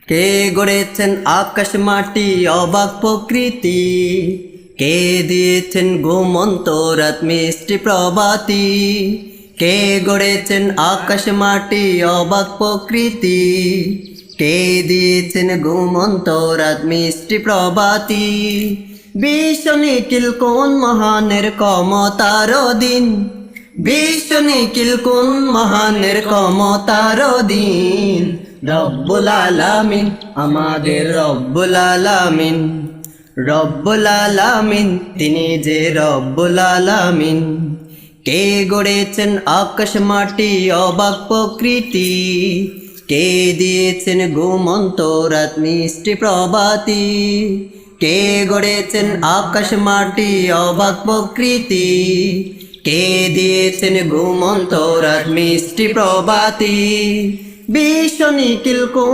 কে গড়েছেন আকাশ মাটি অবাক প্রকৃতি, কে দিয়েছেন ঘুমন্ত রাত মিষ্টি প্রভাতি। কে গড়েছেন আকাশ মাটি অবাক প্রকৃতি, কে দিয়েছেন ঘুমন্ত রাত মিষ্টি প্রভাতি। বিশ্ব নিখিল কোন মহানের ক্ষমতার দিন, বিশ্ব নিখিল কোন মহানের ক্ষমতার দিন। রব্বুল আলামিন আমাদের রব্বুল আলামিন, রব্বুল আলামিন তিনি যে রব্বুল আলামিন। কে গড়েছেন আকাশ মাটি অবাক প্রকৃতি, কে দিয়েছেন ঘুমন্ত রাত মিষ্টি প্রভাতি। কে গড়েছেন আকাশ মাটি অবাক প্রকৃতি, কে দিয়েছেন ঘুমন্ত রাত মিষ্টি প্রভাতি। বিশ্ব নিখিল কোন